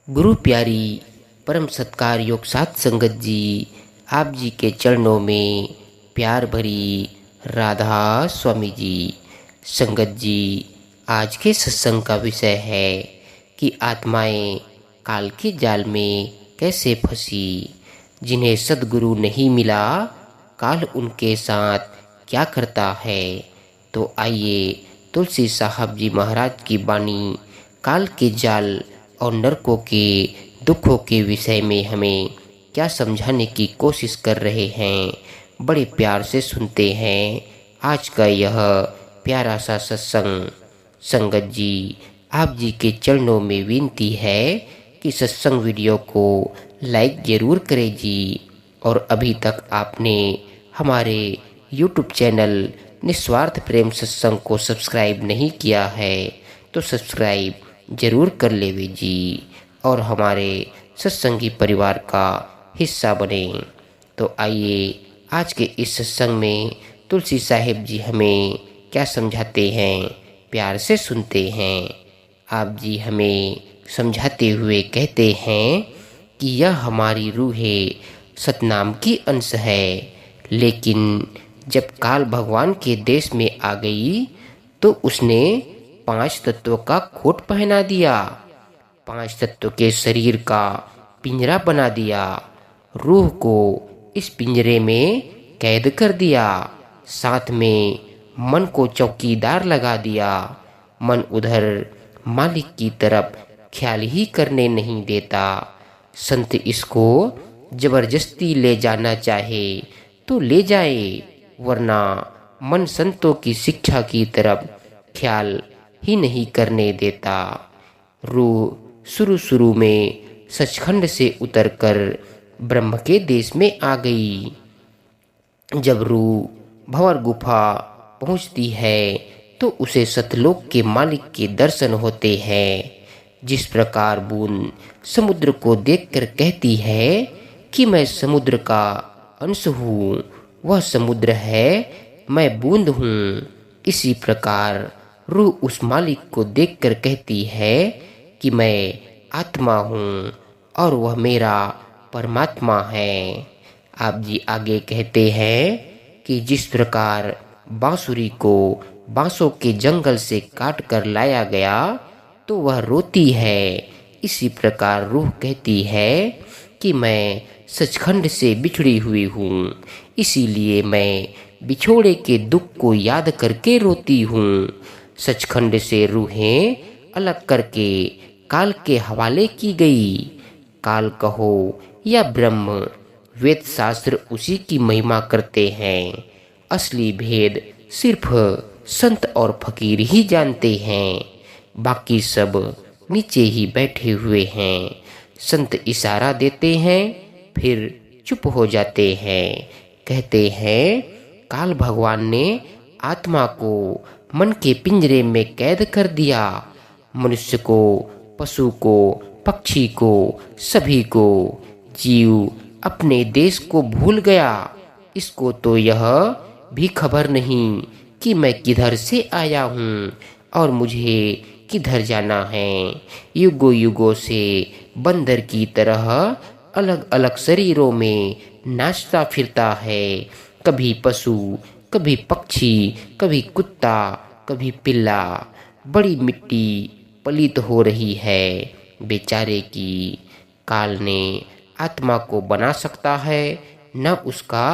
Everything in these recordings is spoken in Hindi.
गुरु प्यारी परम सत्कार योग सात संगत जी, आप जी के चरणों में प्यार भरी राधा स्वामी जी। संगत जी, आज के सत्संग का विषय है कि आत्माएं काल के जाल में कैसे फंसी। जिन्हें सद्गुरु नहीं मिला, काल उनके साथ क्या करता है। तो आइए तुलसी साहब जी महाराज की वाणी काल के जाल और नरकों के दुखों के विषय में हमें क्या समझाने की कोशिश कर रहे हैं, बड़े प्यार से सुनते हैं आज का यह प्यारा सा सत्संग। संगत जी, आप जी के चरणों में विनती है कि सत्संग वीडियो को लाइक ज़रूर करें जी। और अभी तक आपने हमारे YouTube चैनल निस्वार्थ प्रेम सत्संग को सब्सक्राइब नहीं किया है तो सब्सक्राइब जरूर कर लेवे जी और हमारे सत्संगी परिवार का हिस्सा बने। तो आइए आज के इस सत्संग में तुलसी साहिब जी हमें क्या समझाते हैं, प्यार से सुनते हैं। आप जी हमें समझाते हुए कहते हैं कि यह हमारी रूहें सतनाम की अंश है, लेकिन जब काल भगवान के देश में आ गई तो उसने 5 तत्वों का कोट पहना दिया, 5 तत्वों के शरीर का पिंजरा बना दिया, रूह को इस पिंजरे में कैद कर दिया, साथ में मन को चौकीदार लगा दिया। मन उधर मालिक की तरफ ख्याल ही करने नहीं देता। संत इसको जबरदस्ती ले जाना चाहे तो ले जाए, वरना मन संतों की शिक्षा की तरफ ख्याल ही नहीं करने देता। रूह शुरू में सचखंड से उतरकर ब्रह्म के देश में आ गई। जब रूह भंवर गुफा पहुंचती है तो उसे सतलोक के मालिक के दर्शन होते हैं। जिस प्रकार बूंद समुद्र को देखकर कहती है कि मैं समुद्र का अंश हूँ, वह समुद्र है, मैं बूंद हूँ, इसी प्रकार रूह उस मालिक को देखकर कहती है कि मैं आत्मा हूँ और वह मेरा परमात्मा है। आप जी आगे कहते हैं कि जिस प्रकार बांसुरी को बांसों के जंगल से काट कर लाया गया तो वह रोती है, इसी प्रकार रूह कहती है कि मैं सचखंड से बिछड़ी हुई हूँ, इसीलिए मैं बिछोड़े के दुख को याद करके रोती हूँ। सचखंड से रूहें अलग करके काल के हवाले की गई। काल कहो या ब्रह्म, वेद शास्त्र उसी की महिमा करते हैं। असली भेद सिर्फ संत और फकीर ही जानते हैं, बाकी सब नीचे ही बैठे हुए हैं। संत इशारा देते हैं फिर चुप हो जाते हैं। कहते हैं काल भगवान ने आत्मा को मन के पिंजरे में कैद कर दिया। मनुष्य को, पशु को, पक्षी को, सभी को। जीव अपने देश को भूल गया। इसको तो यह भी खबर नहीं कि मैं किधर से आया हूँ और मुझे किधर जाना है। युगों युगों से बंदर की तरह अलग अलग शरीरों में नाचता फिरता है, कभी पशु, कभी पक्षी, कभी कुत्ता, कभी पिल्ला। बड़ी मिट्टी पलित हो रही है बेचारे की। काल ने आत्मा को बना सकता है, न उसका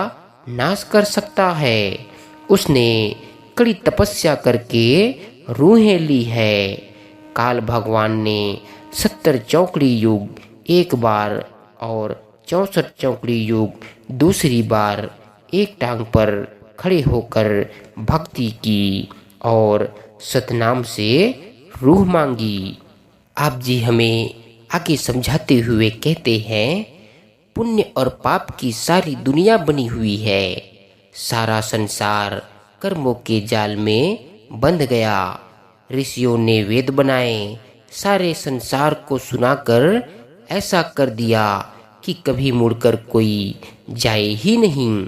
नाश कर सकता है। उसने कड़ी तपस्या करके रूहें ली है। काल भगवान ने 70 चौकड़ी युग एक बार और 64 चौकड़ी युग दूसरी बार एक टांग पर खड़े होकर भक्ति की और सतनाम से रूह मांगी। आप जी हमें आगे समझाते हुए कहते हैं पुण्य और पाप की सारी दुनिया बनी हुई है। सारा संसार कर्मों के जाल में बंध गया। ऋषियों ने वेद बनाए, सारे संसार को सुनाकर ऐसा कर दिया कि कभी मुड़कर कोई जाए ही नहीं।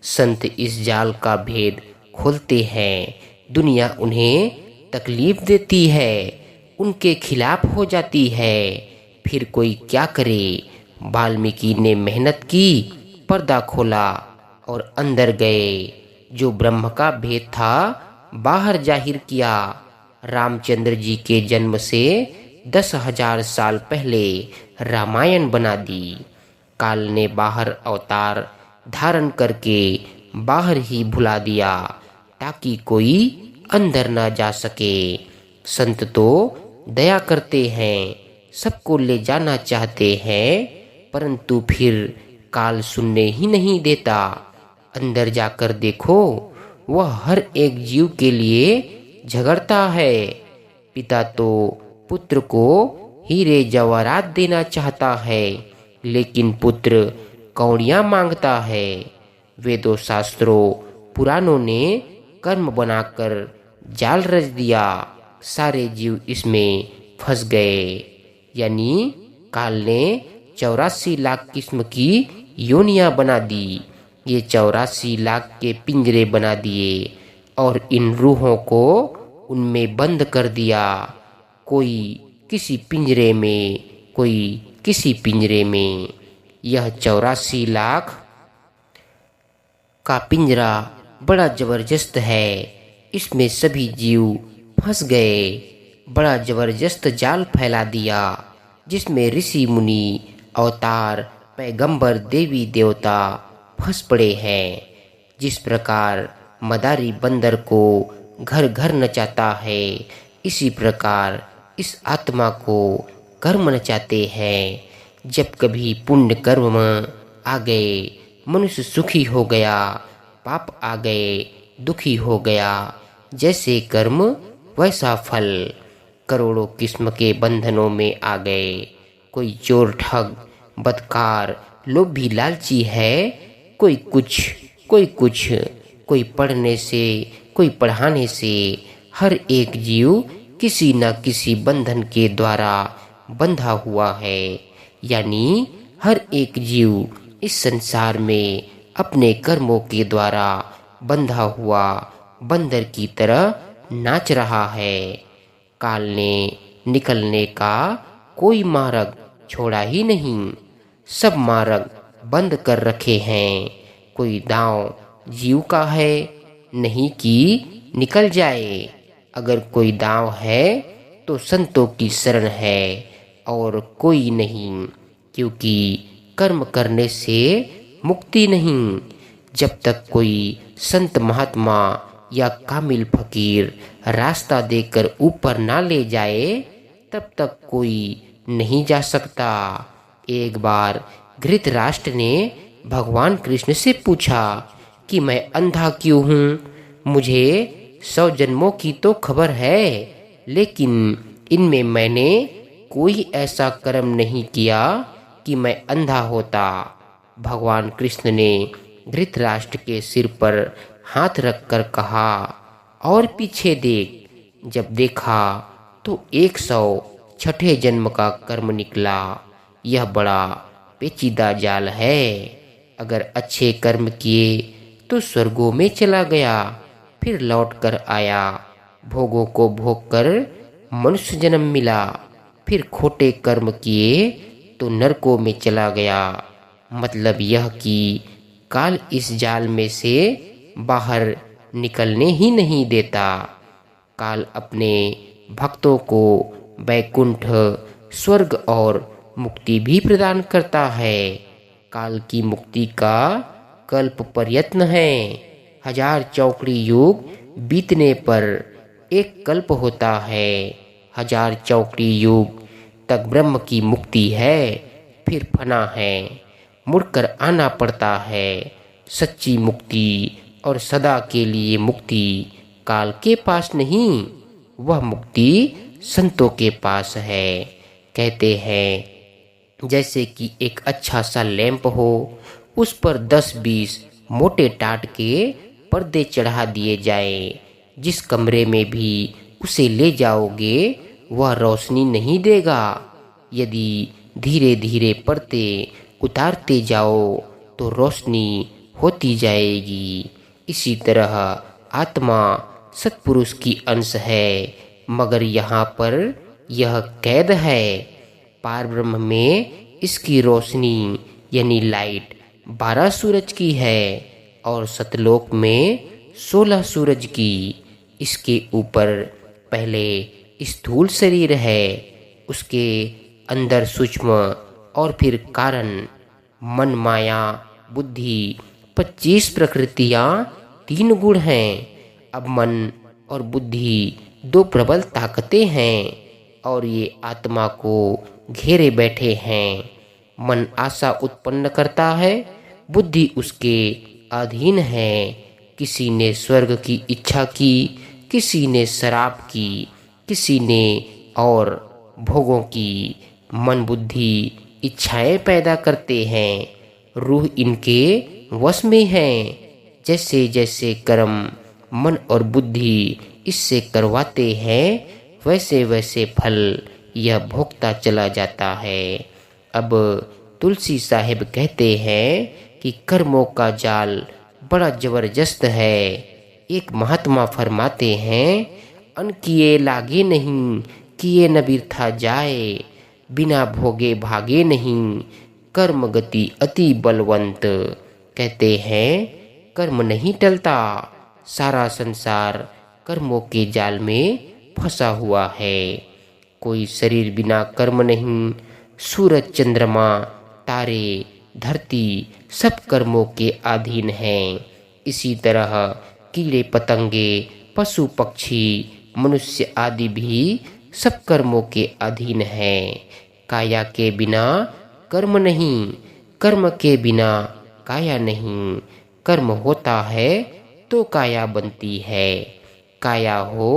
संत इस जाल का भेद खोलते हैं, दुनिया उन्हें तकलीफ देती है, उनके खिलाफ हो जाती है, फिर कोई क्या करे। वाल्मीकि ने मेहनत की, पर्दा खोला और अंदर गए। जो ब्रह्म का भेद था बाहर जाहिर किया। रामचंद्र जी के जन्म से 10,000 साल पहले रामायण बना दी। काल ने बाहर अवतार धारण करके बाहर ही भुला दिया, ताकि कोई अंदर ना जा सके। संत तो दया करते हैं, सबको ले जाना चाहते हैं, परंतु फिर काल सुनने ही नहीं देता। अंदर जाकर देखो, वह हर एक जीव के लिए झगड़ता है। पिता तो पुत्र को हीरे जवाहरात देना चाहता है, लेकिन पुत्र कौड़ियाँ मांगता है। वेदों शास्त्रों पुराणों ने कर्म बनाकर जाल रच दिया, सारे जीव इसमें फंस गए। यानी काल ने 84 लाख किस्म की योनियां बना दी। ये 84 लाख के पिंजरे बना दिए और इन रूहों को उनमें बंद कर दिया। कोई किसी पिंजरे में, कोई किसी पिंजरे में। यह 84 लाख का पिंजरा बड़ा जबरदस्त है, इसमें सभी जीव फंस गए। बड़ा जबरदस्त जाल फैला दिया, जिसमें ऋषि मुनि, अवतार, पैगंबर, देवी देवता फंस पड़े हैं। जिस प्रकार मदारी बंदर को घर घर नचाता है, इसी प्रकार इस आत्मा को कर्म नचाते हैं। जब कभी पुण्य कर्म आ गए, मनुष्य सुखी हो गया, पाप आ गए, दुखी हो गया। जैसे कर्म वैसा फल। करोड़ों किस्म के बंधनों में आ गए। कोई चोर, ठग, बदकार, लोभी, लालची है। कोई कुछ, कोई कुछ, कोई पढ़ने से, कोई पढ़ाने से। हर एक जीव किसी न किसी बंधन के द्वारा बंधा हुआ है। यानी हर एक जीव इस संसार में अपने कर्मों के द्वारा बंधा हुआ बंदर की तरह नाच रहा है। काल ने निकलने का कोई मार्ग छोड़ा ही नहीं, सब मार्ग बंद कर रखे हैं। कोई दांव जीव का है नहीं कि निकल जाए। अगर कोई दांव है तो संतों की शरण है और कोई नहीं, क्योंकि कर्म करने से मुक्ति नहीं। जब तक कोई संत महात्मा या कामिल फकीर रास्ता देकर ऊपर ना ले जाए, तब तक कोई नहीं जा सकता। एक बार धृतराष्ट्र ने भगवान कृष्ण से पूछा कि मैं अंधा क्यों हूँ? मुझे 100 जन्मों की तो खबर है, लेकिन इनमें मैंने कोई ऐसा कर्म नहीं किया कि मैं अंधा होता। भगवान कृष्ण ने धृतराष्ट्र के सिर पर हाथ रखकर कहा, और पीछे देख। जब देखा तो 106 जन्म का कर्म निकला। यह बड़ा पेचीदा जाल है। अगर अच्छे कर्म किए तो स्वर्गों में चला गया, फिर लौट कर आया, भोगों को भोग कर मनुष्य जन्म मिला। फिर खोटे कर्म किए तो नरकों में चला गया। मतलब यह कि काल इस जाल में से बाहर निकलने ही नहीं देता। काल अपने भक्तों को वैकुंठ, स्वर्ग और मुक्ति भी प्रदान करता है। काल की मुक्ति का कल्प प्रयत्न है। 1000 चौकड़ी युग बीतने पर एक कल्प होता है। 1000 चौकड़ी युग तक ब्रह्म की मुक्ति है, फिर फना है, मुड़कर आना पड़ता है। सच्ची मुक्ति और सदा के लिए मुक्ति काल के पास नहीं, वह मुक्ति संतों के पास है। कहते हैं जैसे कि एक अच्छा सा लैंप हो, उस पर 10-20 मोटे टाट के पर्दे चढ़ा दिए जाए। जिस कमरे में भी उसे ले जाओगे वह रोशनी नहीं देगा। यदि धीरे धीरे पर्दे उतारते जाओ तो रोशनी होती जाएगी। इसी तरह आत्मा सत्पुरुष की अंश है, मगर यहाँ पर यह कैद है। पार ब्रह्म में इसकी रोशनी यानी लाइट 12 सूरज की है और सतलोक में 16 सूरज की। इसके ऊपर पहले स्थूल शरीर है, उसके अंदर सूक्ष्म और फिर कारण मन माया बुद्धि 25 प्रकृतियाँ 3 गुण हैं। अब मन और बुद्धि 2 प्रबल ताकतें हैं और ये आत्मा को घेरे बैठे हैं। मन आशा उत्पन्न करता है, बुद्धि उसके अधीन है। किसी ने स्वर्ग की इच्छा की, किसी ने शराब की, किसी ने और भोगों की। मन बुद्धि इच्छाएं पैदा करते हैं, रूह इनके वश में है। जैसे जैसे कर्म मन और बुद्धि इससे करवाते हैं, वैसे वैसे फल यह भोगता चला जाता है। अब तुलसी साहिब कहते हैं कि कर्मों का जाल बड़ा जबरदस्त है। एक महात्मा फरमाते हैं, अन किए लागे नहीं, किए न बिरथा जाए, बिना भोगे भागे नहीं, कर्म गति अति बलवंत। कहते हैं कर्म नहीं टलता, सारा संसार कर्मों के जाल में फंसा हुआ है। कोई शरीर बिना कर्म नहीं, सूरज चंद्रमा तारे धरती सब कर्मों के अधीन हैं। इसी तरह कीड़े पतंगे पशु पक्षी मनुष्य आदि भी सब कर्मों के अधीन हैं। काया के बिना कर्म नहीं, कर्म के बिना काया नहीं। कर्म होता है तो काया बनती है, काया हो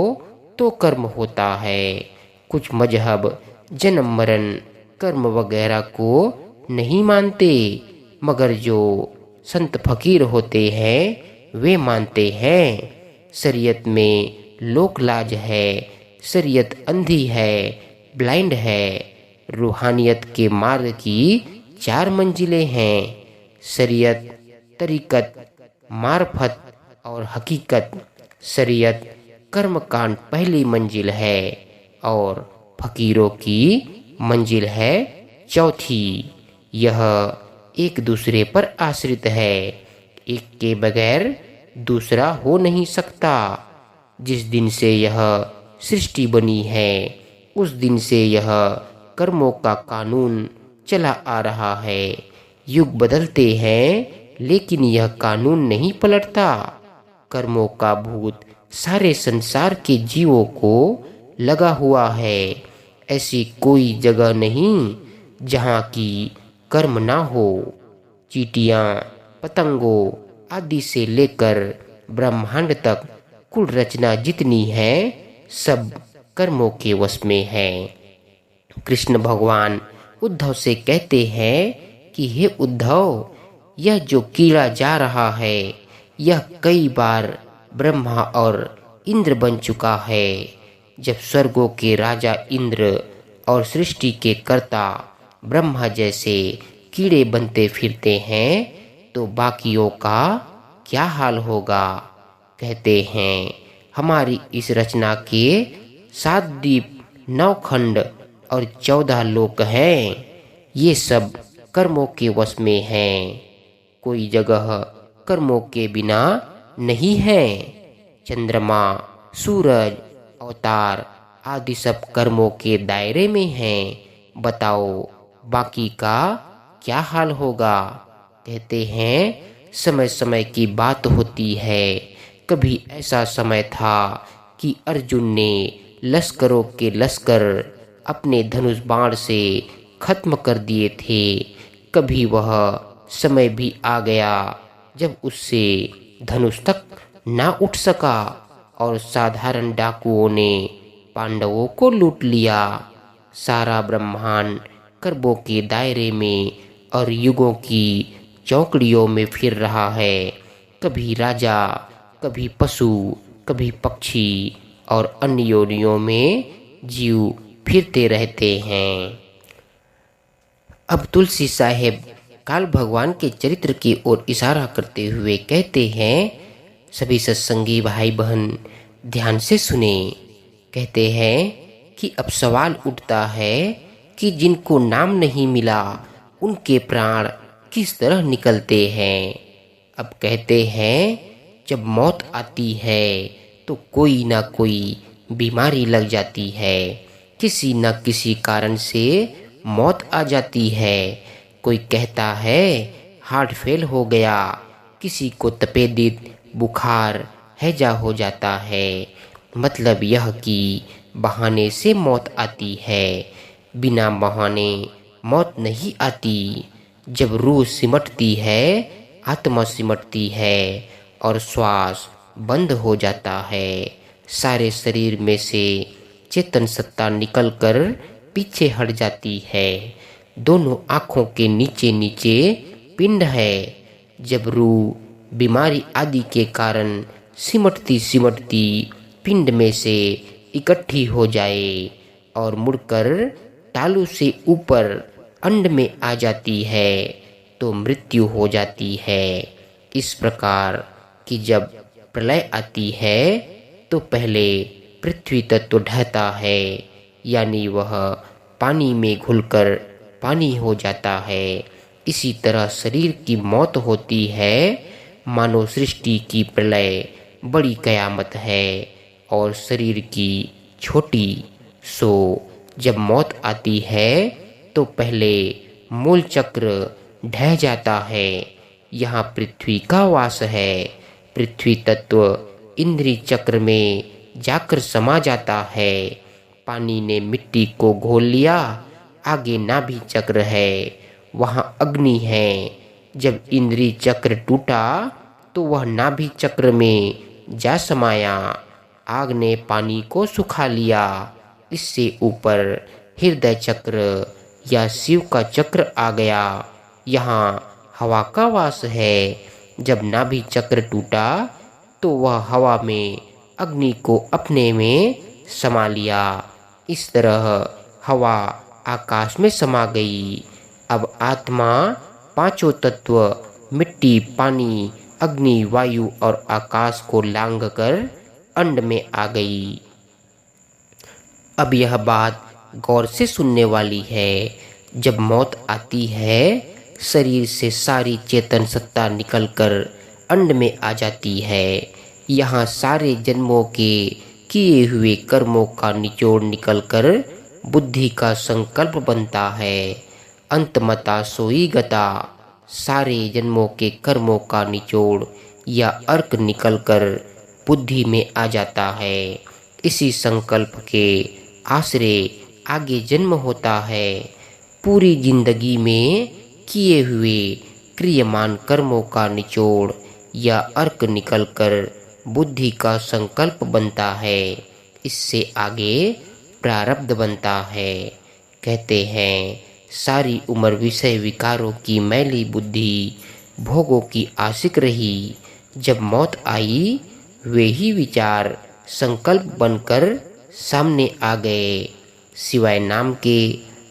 तो कर्म होता है। कुछ मजहब जन्म मरण कर्म वगैरह को नहीं मानते, मगर जो संत फकीर होते हैं वे मानते हैं। शरीयत में लोक लाज है, शरीयत अंधी है, ब्लाइंड है। रूहानियत के मार्ग की 4 मंजिलें हैं, शरीयत, तरीकत, मार्फत और हकीकत। शरीयत कर्म कांड पहली मंजिल है और फकीरों की मंजिल है चौथी। यह एक दूसरे पर आश्रित है, एक के बगैर दूसरा हो नहीं सकता। जिस दिन से यह सृष्टि बनी है उस दिन से यह कर्मों का कानून चला आ रहा है। युग बदलते हैं लेकिन यह कानून नहीं पलटता। कर्मों का भूत सारे संसार के जीवों को लगा हुआ है। ऐसी कोई जगह नहीं जहाँ की कर्म ना हो। चींटियाँ पतंगों आदि से लेकर ब्रह्मांड तक कुल रचना जितनी है सब कर्मों के वश में है। कृष्ण भगवान उद्धव से कहते हैं कि हे उद्धव, यह जो कीड़ा जा रहा है यह कई बार ब्रह्मा और इंद्र बन चुका है। जब स्वर्गों के राजा इंद्र और सृष्टि के कर्ता ब्रह्मा जैसे कीड़े बनते फिरते हैं तो बाकियों का क्या हाल होगा। कहते हैं हमारी इस रचना के 7 द्वीप 9 खंड और 14 लोक हैं, ये सब कर्मों के वश में हैं। कोई जगह कर्मों के बिना नहीं है। चंद्रमा सूरज अवतार आदि सब कर्मों के दायरे में हैं। बताओ बाकी का क्या हाल होगा। कहते हैं समय समय की बात होती है। कभी ऐसा समय था कि अर्जुन ने लश्करों के लश्कर अपने धनुष बाण से खत्म कर दिए थे। कभी वह समय भी आ गया जब उससे धनुष तक ना उठ सका और साधारण डाकुओं ने पांडवों को लूट लिया। सारा ब्रह्मांड कर्मों के दायरे में और युगों की चौकड़ियों में फिर रहा है। कभी राजा, कभी पशु, कभी पक्षी और अन्य योनियों में जीव फिरते रहते हैं। अब तुलसी साहेब काल भगवान के चरित्र की ओर इशारा करते हुए कहते हैं, सभी सत्संगी भाई बहन ध्यान से सुने। कहते हैं कि अब सवाल उठता है कि जिनको नाम नहीं मिला उनके प्राण किस तरह निकलते हैं। अब कहते हैं, जब मौत आती है तो कोई ना कोई बीमारी लग जाती है, किसी न किसी कारण से मौत आ जाती है। कोई कहता है हार्ट फेल हो गया, किसी को तपेदिक बुखार हैजा हो जाता है। मतलब यह कि बहाने से मौत आती है, बिना बहाने मौत नहीं आती। जब रूह सिमटती है, आत्मा सिमटती है और श्वास बंद हो जाता है, सारे शरीर में से चेतन सत्ता निकलकर पीछे हट जाती है। दोनों आँखों के नीचे नीचे पिंड है। जब रूह बीमारी आदि के कारण सिमटती सिमटती पिंड में से इकट्ठी हो जाए और मुड़कर तालू से ऊपर अंड में आ जाती है तो मृत्यु हो जाती है। इस प्रकार कि जब प्रलय आती है तो पहले पृथ्वी तत्व ढहता है, यानी वह पानी में घुलकर पानी हो जाता है। इसी तरह शरीर की मौत होती है। मानव सृष्टि की प्रलय बड़ी कयामत है और शरीर की छोटी। सो जब मौत आती है तो पहले मूल चक्र ढह जाता है। यहाँ पृथ्वी का वास है। पृथ्वी तत्व इंद्रिय चक्र में जाकर समा जाता है। पानी ने मिट्टी को घोल लिया। आगे नाभि चक्र है, वहाँ अग्नि है। जब इंद्रिय चक्र टूटा तो वह नाभि चक्र में जा समाया। आग ने पानी को सुखा लिया। इससे ऊपर हृदय चक्र या शिव का चक्र आ गया। यहाँ हवा का वास है। जब नाभि चक्र टूटा तो वह हवा में अग्नि को अपने में समा लिया। इस तरह हवा आकाश में समा गई। अब आत्मा पांचों तत्व मिट्टी, पानी, अग्नि, वायु और आकाश को लांघकर अंड में आ गई। अब यह बात गौर से सुनने वाली है। जब मौत आती है, शरीर से सारी चेतन सत्ता निकलकर अंड में आ जाती है। यहाँ सारे जन्मों के किए हुए कर्मों का निचोड़ निकलकर बुद्धि का संकल्प बनता है। अंतमता सोई गता, सारे जन्मों के कर्मों का निचोड़ या अर्क निकलकर बुद्धि में आ जाता है। इसी संकल्प के आश्रय आगे जन्म होता है। पूरी जिंदगी में किए हुए क्रियमान कर्मों का निचोड़ या अर्क निकलकर बुद्धि का संकल्प बनता है। इससे आगे प्रारब्ध बनता है। कहते हैं, सारी उम्र विषय विकारों की मैली बुद्धि भोगों की आशिक रही। जब मौत आई, वे ही विचार संकल्प बनकर सामने आ गए। सिवाय नाम के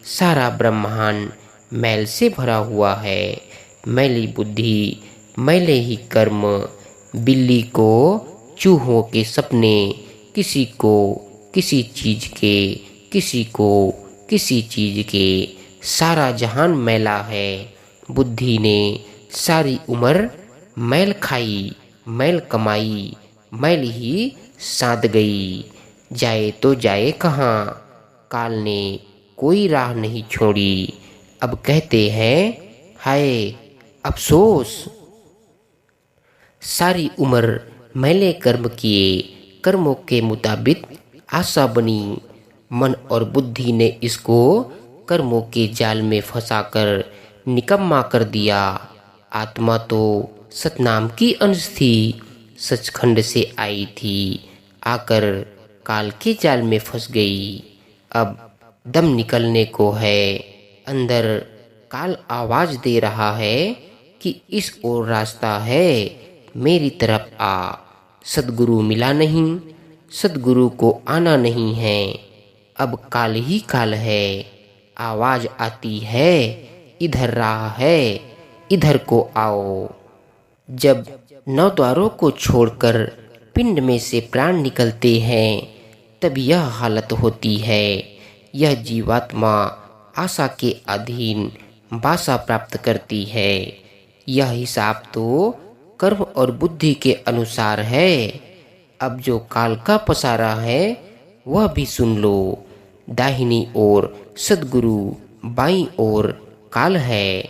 सारा ब्रह्मांड मैल से भरा हुआ है। मैली बुद्धि, मैले ही कर्म, बिल्ली को चूहों के सपने, किसी को किसी चीज के, किसी को किसी चीज के, सारा जहान मैला है। बुद्धि ने सारी उम्र मैल खाई, मैल कमाई, मैल ही साध गई। जाए तो जाए कहाँ, काल ने कोई राह नहीं छोड़ी। अब कहते हैं, हाय अफसोस, सारी उम्र मैले कर्म किए, कर्मों के मुताबिक आशा बनी। मन और बुद्धि ने इसको कर्मों के जाल में फंसाकर निकम्मा कर दिया। आत्मा तो सतनाम की अंश थी, सचखंड से आई थी, आकर काल के जाल में फंस गई। अब दम निकलने को है। अंदर काल आवाज दे रहा है कि इस ओर रास्ता है, मेरी तरफ आ। सद्गुरु मिला नहीं, सद्गुरु को आना नहीं है। अब काल ही काल है। आवाज आती है, इधर राह है, इधर को आओ। जब नौ द्वारों को छोड़कर पिंड में से प्राण निकलते हैं, तब यह हालत होती है। यह जीवात्मा आशा के अधीन वासा प्राप्त करती है। यह हिसाब तो कर्म और बुद्धि के अनुसार है। अब जो काल का पसारा है वह भी सुन लो। दाहिनी ओर सद्गुरु, बाईं ओर काल है।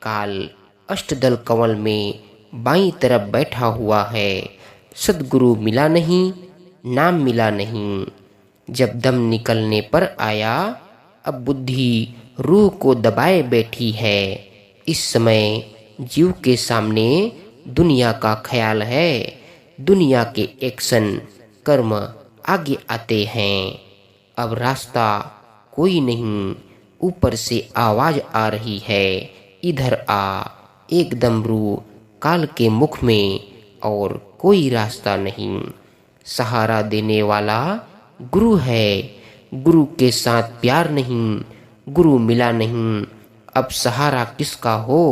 काल अष्टदल कमल में बाईं तरफ बैठा हुआ है। सद्गुरु मिला नहीं, नाम मिला नहीं। जब दम निकलने पर आया, अब बुद्धि रूह को दबाए बैठी है। इस समय जीव के सामने दुनिया का ख्याल है। दुनिया के एक्शन, कर्म आगे आते हैं। अब रास्ता कोई नहीं। ऊपर से आवाज आ रही है, इधर आ। एकदम रू काल के मुख में और कोई रास्ता नहीं। सहारा देने वाला गुरु है। गुरु के साथ प्यार नहीं, गुरु मिला नहीं। अब सहारा किसका हो?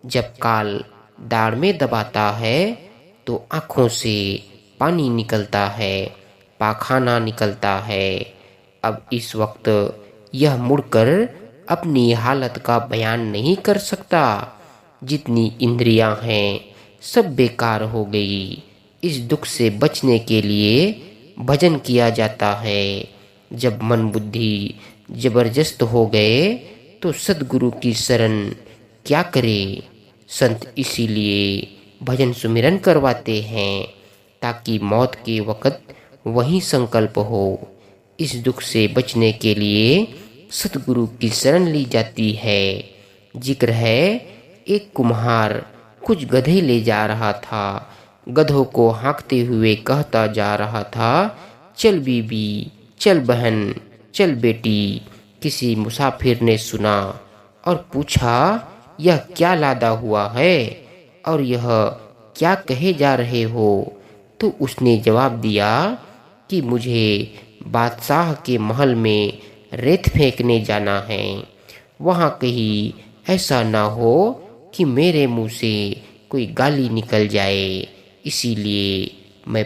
जब काल दाढ़ में दबाता है तो आँखों से पानी निकलता है, पाखाना निकलता है। अब इस वक्त यह मुड़कर अपनी हालत का बयान नहीं कर सकता। जितनी इंद्रियां हैं सब बेकार हो गई। इस दुख से बचने के लिए भजन किया जाता है। जब मन बुद्धि जबरदस्त हो गए तो सद्गुरु की शरण क्या करे? संत इसीलिए भजन सुमिरन करवाते हैं ताकि मौत के वक़्त वही संकल्प हो। इस दुख से बचने के लिए सतगुरु की शरण ली जाती है। जिक्र है, एक कुम्हार कुछ गधे ले जा रहा था। गधों को हाँकते हुए कहता जा रहा था, चल बीबी, चल बहन, चल बेटी। किसी मुसाफिर ने सुना और पूछा, यह क्या लादा हुआ है और यह क्या कहे जा रहे हो? तो उसने जवाब दिया कि मुझे बादशाह के महल में रेत फेंकने जाना है। वहाँ कहीं ऐसा ना हो कि मेरे मुंह से कोई गाली निकल जाए, इसीलिए मैं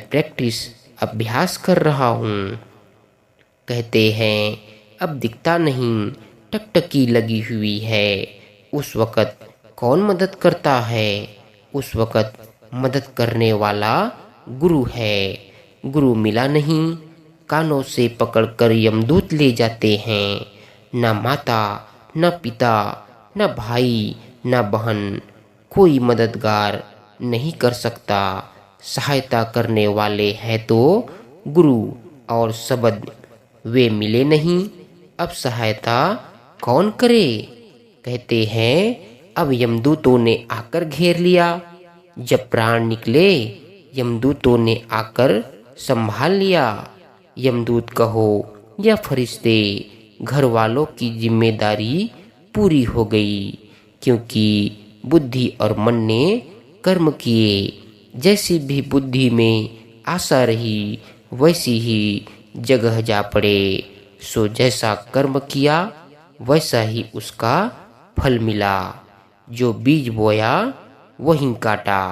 अभ्यास कर रहा हूँ। कहते हैं अब दिखता नहीं, टकटकी लगी हुई है। उस वक़्त कौन मदद करता है? उस वक़्त मदद करने वाला गुरु है। गुरु मिला नहीं, कानों से पकड़कर यमदूत ले जाते हैं। न माता, न पिता, न भाई, न बहन, कोई मददगार नहीं कर सकता। सहायता करने वाले हैं तो गुरु और शब्द, वे मिले नहीं। अब सहायता कौन करे? कहते हैं अब यमदूतों ने आकर घेर लिया। जब प्राण निकले यमदूतों ने आकर संभाल लिया। यमदूत कहो या फरिश्ते, घर वालों की जिम्मेदारी पूरी हो गई, क्योंकि बुद्धि और मन ने कर्म किए। जैसी भी बुद्धि में आशा रही वैसी ही जगह जा पड़े। सो जैसा कर्म किया वैसा ही उसका फल मिला। जो बीज बोया वहीं काटा।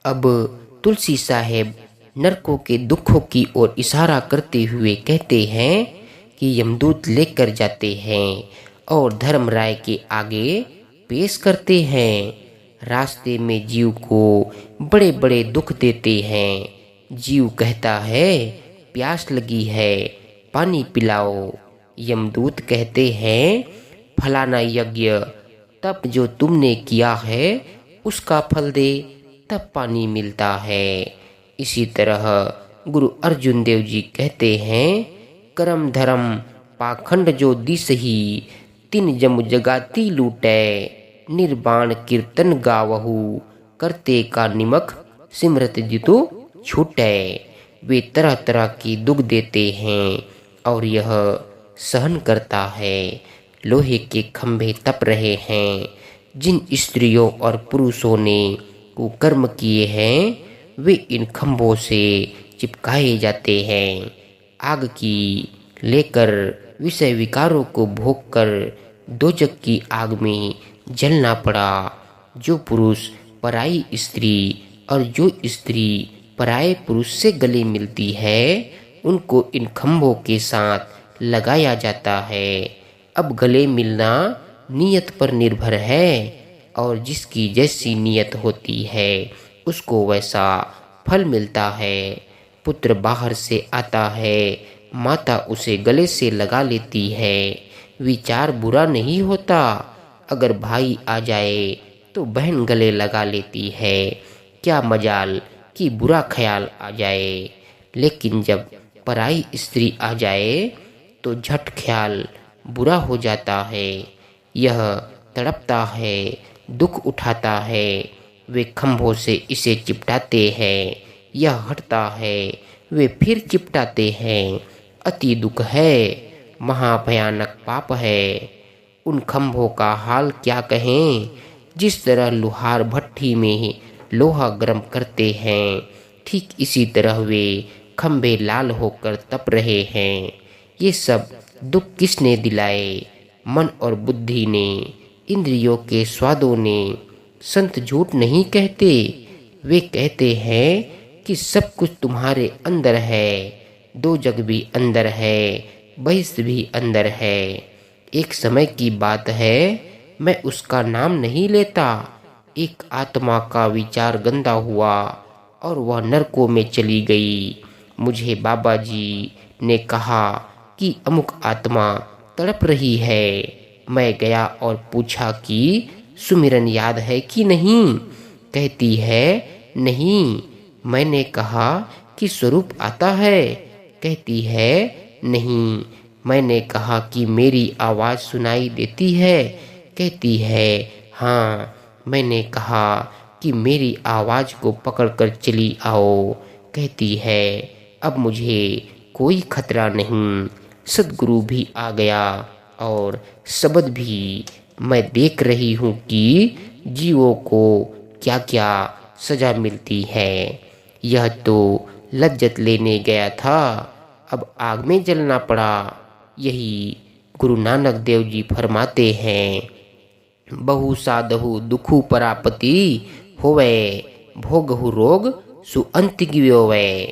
अब तुलसी साहेब नरकों के दुखों की ओर इशारा करते हुए कहते हैं कि यमदूत लेकर जाते हैं और धर्मराय के आगे पेश करते हैं। रास्ते में जीव को बड़े बड़े दुख देते हैं। जीव कहता है, प्यास लगी है, पानी पिलाओ। यमदूत कहते हैं, फलाना यज्ञ तप जो तुमने किया है उसका फल दे, तब पानी मिलता है। इसी तरह गुरु अर्जुन देव जी कहते हैं, करम धर्म पाखंड जो दिस ही, तिन जम जगाती लूटे, निर्वाण कीर्तन गावहु, करते का निमक सिमरत जितु छूटे। वे तरह तरह की दुख देते हैं और यह सहन करता है। लोहे के खंभे तप रहे हैं। जिन स्त्रियों और पुरुषों ने कुकर्म किए हैं वे इन खंभों से चिपकाए जाते हैं। आग की लेकर विषय विकारों को भोगकर दोजक की आग में जलना पड़ा। जो पुरुष पराई स्त्री और जो स्त्री पराये पुरुष से गले मिलती है उनको इन खंभों के साथ लगाया जाता है। अब गले मिलना नीयत पर निर्भर है और जिसकी जैसी नीयत होती है उसको वैसा फल मिलता है। पुत्र बाहर से आता है, माता उसे गले से लगा लेती है। विचार बुरा नहीं होता। अगर भाई आ जाए तो बहन गले लगा लेती है। क्या मजाल कि बुरा ख्याल आ जाए। लेकिन जब पराई स्त्री आ जाए तो झट ख्याल बुरा हो जाता है। यह तड़पता है, दुख उठाता है। वे खंभों से इसे चिपटाते हैं। यह हटता है, वे फिर चिपटाते हैं। अति दुख है, महाभयानक पाप है। उन खंभों का हाल क्या कहें। जिस तरह लुहार भट्ठी में लोहा गर्म करते हैं, ठीक इसी तरह वे खंभे लाल होकर तप रहे हैं। ये सब दुख किसने दिलाए? मन और बुद्धि ने, इंद्रियों के स्वादों ने। संत झूठ नहीं कहते। वे कहते हैं कि सब कुछ तुम्हारे अंदर है। दो जग भी अंदर है, बहिष्ठ भी अंदर है। एक समय की बात है, मैं उसका नाम नहीं लेता। एक आत्मा का विचार गंदा हुआ और वह नरकों में चली गई। मुझे बाबा जी ने कहा कि अमुक आत्मा तड़प रही है। मैं गया और पूछा कि सुमिरन याद है कि नहीं। कहती है नहीं। मैंने कहा कि स्वरूप आता है। कहती है नहीं। मैंने कहा कि मेरी आवाज़ सुनाई देती है। कहती है हाँ। मैंने कहा कि मेरी आवाज़ को पकड़कर चली आओ। कहती है अब मुझे कोई खतरा नहीं। सद्गुरु भी आ गया और शब्द भी। मैं देख रही हूँ कि जीवों को क्या क्या सजा मिलती है। यह तो लज्जत लेने गया था, अब आग में जलना पड़ा। यही गुरु नानक देव जी फरमाते हैं, बहु साधु दुखु परापति होवे, भोगहु रोग सुअंत गियोवे।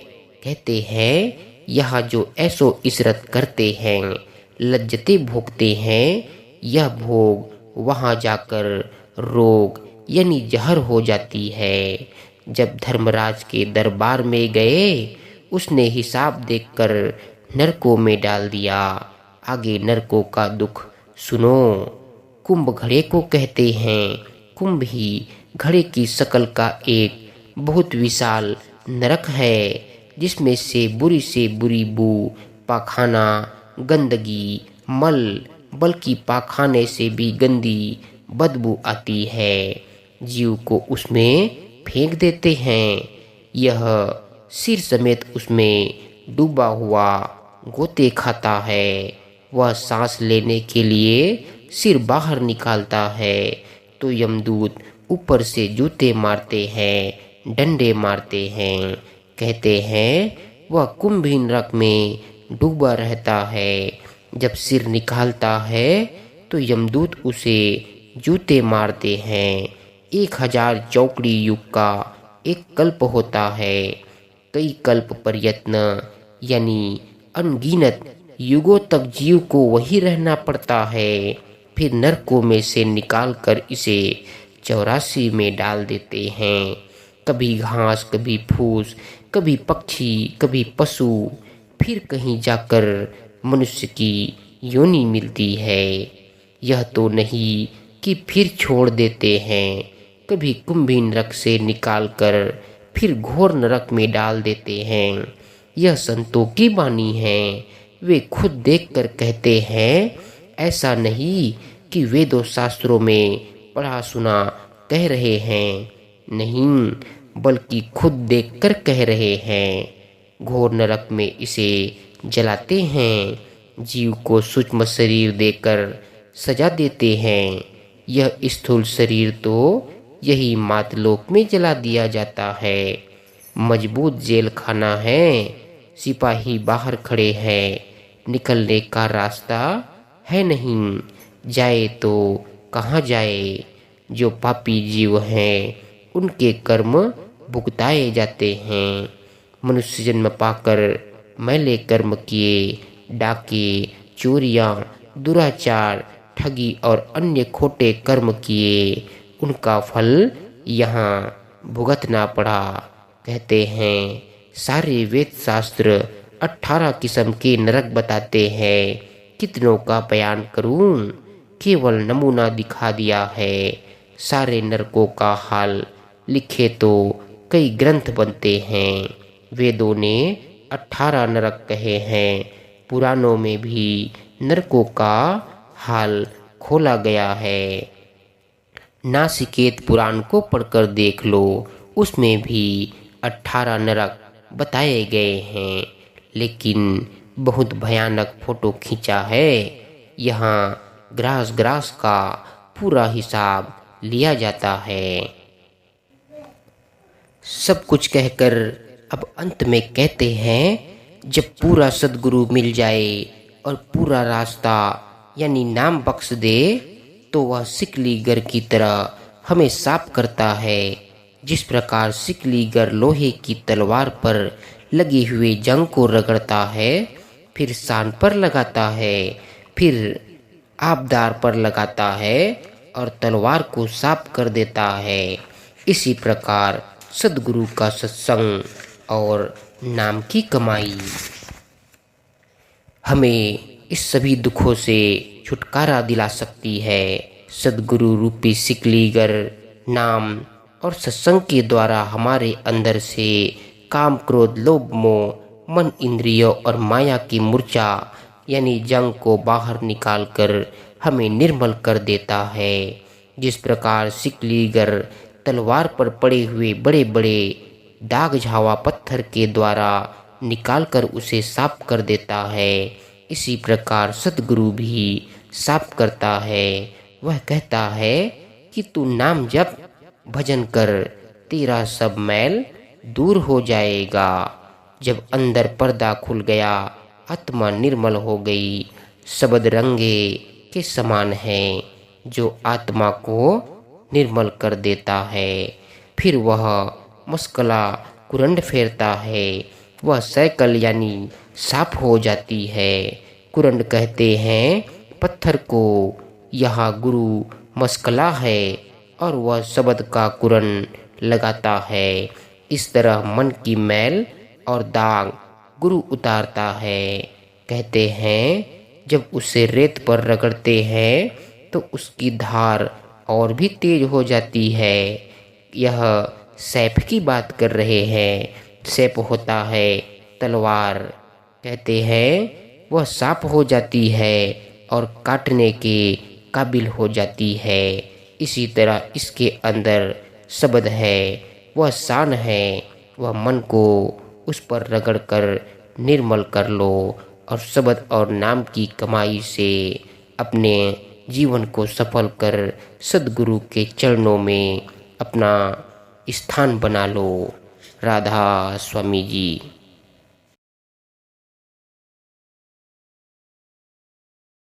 कहते हैं यह जो ऐसो इसरत करते हैं, लज्जते भोगते हैं, यह भोग वहाँ जाकर रोग यानी जहर हो जाती है। जब धर्मराज के दरबार में गए, उसने हिसाब देखकर नरकों में डाल दिया। आगे नरकों का दुख सुनो। कुंभ घड़े को कहते हैं। कुंभ ही घड़े की शकल का एक बहुत विशाल नरक है, जिसमें से बुरी बू, पाखाना, गंदगी, मल, बल्कि पाखाने से भी गंदी बदबू आती है। जीव को उसमें फेंक देते हैं। यह सिर समेत उसमें डूबा हुआ गोते खाता है। वह सांस लेने के लिए सिर बाहर निकालता है तो यमदूत ऊपर से जूते मारते हैं, डंडे मारते हैं। कहते हैं वह कुंभी नरक में डूबा रहता है। जब सिर निकालता है तो यमदूत उसे जूते मारते हैं। 1000 चौकड़ी युग का एक कल्प होता है। कई कल्प प्रयत्न यानी अनगिनत युगों तक जीव को वही रहना पड़ता है। फिर नरकों में से निकालकर इसे 84 में डाल देते हैं। कभी घास, कभी फूस, कभी पक्षी, कभी पशु, फिर कहीं जाकर मनुष्य की योनि मिलती है। यह तो नहीं कि फिर छोड़ देते हैं। कभी कुंभी नरक से निकालकर फिर घोर नरक में डाल देते हैं। यह संतों की वाणी है। वे खुद देखकर कहते हैं, ऐसा नहीं कि वेदों शास्त्रों में पढ़ा सुना कह रहे हैं, नहीं, बल्कि खुद देखकर कह रहे हैं। घोर नरक में इसे जलाते हैं। जीव को सूक्ष्म शरीर देकर सजा देते हैं। यह स्थूल शरीर तो यही मातलोक में जला दिया जाता है। मजबूत जेल खाना है। सिपाही बाहर खड़े हैं। निकलने का रास्ता है नहीं। जाए तो कहाँ जाए। जो पापी जीव हैं उनके कर्म भुगताए जाते हैं। मनुष्य जन्म पाकर मैले कर्म किए, डाके, चोरियां, दुराचार, ठगी और अन्य खोटे कर्म किए, उनका फल यहाँ भुगतना पड़ा। कहते हैं सारे वेद शास्त्र 18 किस्म के नरक बताते हैं। कितनों का बयान करूं, केवल नमूना दिखा दिया है। सारे नरकों का हाल लिखे तो कई ग्रंथ बनते हैं। वेदों ने 18 नरक कहे हैं, पुराणों में भी नरकों का हाल खोला गया है। नासिकेत पुराण को पढ़कर देख लो, उसमें भी 18 नरक बताए गए हैं, लेकिन बहुत भयानक फोटो खींचा है। यहाँ ग्रास ग्रास का पूरा हिसाब लिया जाता है। सब कुछ कहकर अब अंत में कहते हैं जब पूरा सद्गुरु मिल जाए और पूरा रास्ता यानी नाम बख्श दे, तो वह सिकलीगर की तरह हमें साफ करता है। जिस प्रकार सिकलीगर लोहे की तलवार पर लगे हुए जंग को रगड़ता है, फिर शान पर लगाता है, फिर आबदार पर लगाता है और तलवार को साफ कर देता है, इसी प्रकार सद्गुरु का सत्संग और नाम की कमाई हमें इस सभी दुखों से छुटकारा दिला सकती है। सद्गुरु रूपी सिकलीगर नाम और सत्संग के द्वारा हमारे अंदर से काम, क्रोध, लोभ, मोह, मन, इंद्रियों और माया की मूर्छा यानी जंग को बाहर निकालकर हमें निर्मल कर देता है। जिस प्रकार सिकलीगर तलवार पर पड़े हुए बड़े बड़े दाग झावा पत्थर के द्वारा निकालकर उसे साफ कर देता है, इसी प्रकार सद्गुरु भी साफ करता है। वह कहता है कि तू नाम जप, भजन कर, तेरा सब मैल दूर हो जाएगा। जब अंदर पर्दा खुल गया, आत्मा निर्मल हो गई। शब्द रंगे के समान है जो आत्मा को निर्मल कर देता है। फिर वह मस्कला कुरंड फेरता है, वह सैकल यानी साफ हो जाती है। कुरंड कहते हैं पत्थर को, यहाँ गुरु मस्कला है और वह शब्द का कुरन लगाता है। इस तरह मन की मैल और दाग गुरु उतारता है। कहते हैं जब उसे रेत पर रगड़ते हैं तो उसकी धार और भी तेज हो जाती है। यह सैफ की बात कर रहे हैं। सैफ होता है तलवार। कहते हैं वह साफ हो जाती है और काटने के काबिल हो जाती है। इसी तरह इसके अंदर शब्द है, वह शान है। वह मन को उस पर रगड़कर निर्मल कर लो और शब्द और नाम की कमाई से अपने जीवन को सफल कर सद्गुरु के चरणों में अपना स्थान बना लो। राधा स्वामी जी।